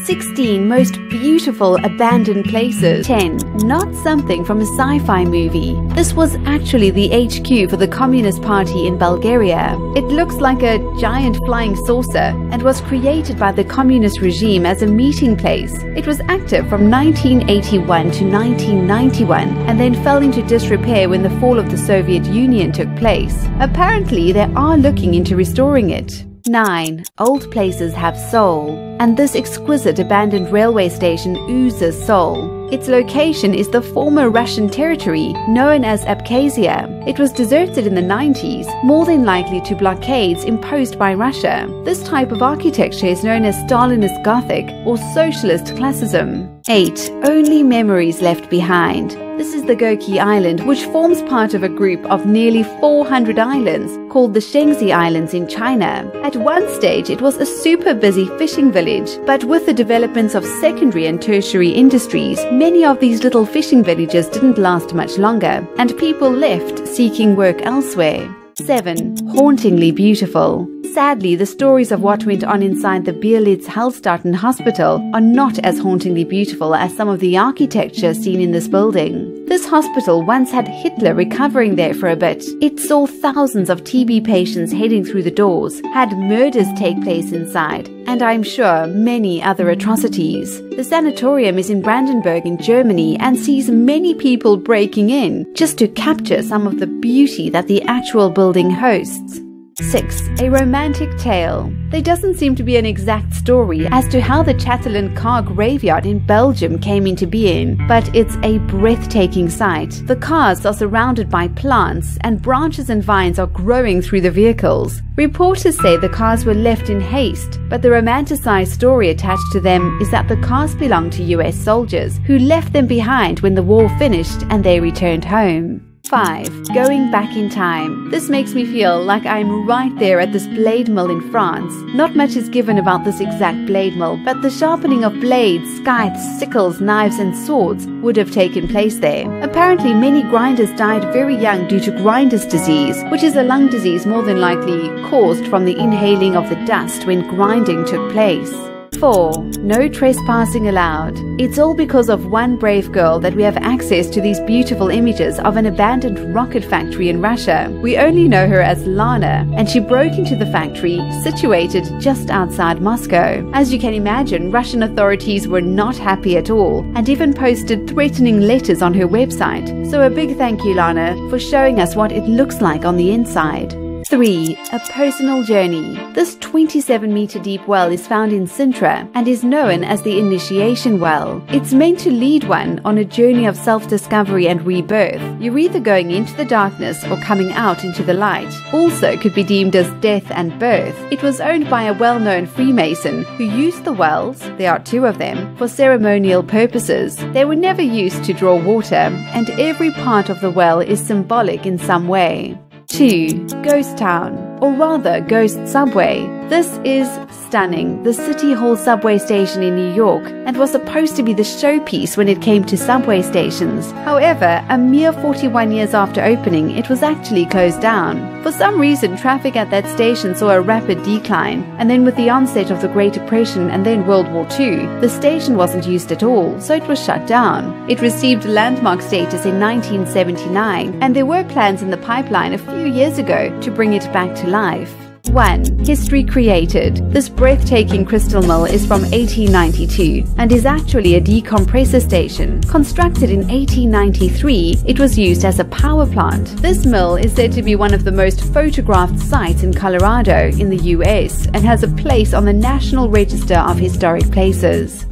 16 most beautiful abandoned places. 10. Not something from a sci-fi movie. This was actually the HQ for the Communist Party in Bulgaria. It looks like a giant flying saucer and was created by the communist regime as a meeting place. It was active from 1981 to 1991 and then fell into disrepair when the fall of the Soviet Union took place. Apparently, they are looking into restoring it. 9. Old places have soul, and this exquisite abandoned railway station oozes soul. Its location is the former Russian territory known as Abkhazia. It was deserted in the 90s, more than likely to blockades imposed by Russia. This type of architecture is known as Stalinist Gothic or Socialist Classicism. 8. Only memories left behind. This is the Goki Island, which forms part of a group of nearly 400 islands called the Shengzi Islands in China. At one stage, it was a super busy fishing village, but with the developments of secondary and tertiary industries, many of these little fishing villages didn't last much longer, and people left seeking work elsewhere. 7. Hauntingly beautiful. Sadly, the stories of what went on inside the Bierlitz-Hallstatten Hospital are not as hauntingly beautiful as some of the architecture seen in this building. This hospital once had Hitler recovering there for a bit. It saw thousands of TB patients heading through the doors, had murders take place inside, and I'm sure many other atrocities. The sanatorium is in Brandenburg in Germany and sees many people breaking in just to capture some of the beauty that the actual building hosts. 6. A romantic tale. There doesn't seem to be an exact story as to how the Chatelain car graveyard in Belgium came into being, but it's a breathtaking sight. The cars are surrounded by plants, and branches and vines are growing through the vehicles. Reporters say the cars were left in haste, but the romanticized story attached to them is that the cars belonged to US soldiers who left them behind when the war finished and they returned home. 5. Going back in time. This makes me feel like I'm right there at this blade mill in France. Not much is given about this exact blade mill, but the sharpening of blades, scythes, sickles, knives and swords would have taken place there. Apparently, many grinders died very young due to grinder's disease, which is a lung disease more than likely caused from the inhaling of the dust when grinding took place. 4. No trespassing allowed. It's all because of one brave girl that we have access to these beautiful images of an abandoned rocket factory in Russia. We only know her as Lana, and she broke into the factory situated just outside Moscow. As you can imagine, Russian authorities were not happy at all and even posted threatening letters on her website. So a big thank you, Lana, for showing us what it looks like on the inside. 3. A personal journey. This 27-meter deep well is found in Sintra and is known as the Initiation Well. It's meant to lead one on a journey of self-discovery and rebirth. You're either going into the darkness or coming out into the light. Also could be deemed as death and birth. It was owned by a well-known Freemason who used the wells, there are 2 of them, for ceremonial purposes. They were never used to draw water, and every part of the well is symbolic in some way. 2. Ghost Town, or rather Ghost Subway. This is stunning. The City Hall subway station in New York, and was supposed to be the showpiece when it came to subway stations. However, a mere 41 years after opening, it was actually closed down. For some reason, traffic at that station saw a rapid decline, and then with the onset of the Great Depression and then World War II, the station wasn't used at all, so it was shut down. It received landmark status in 1979, and there were plans in the pipeline a few years ago to bring it back to life. 1. History created. This breathtaking crystal mill is from 1892 and is actually a decompressor station. Constructed in 1893, it was used as a power plant. This mill is said to be one of the most photographed sites in Colorado in the US and has a place on the National Register of Historic Places.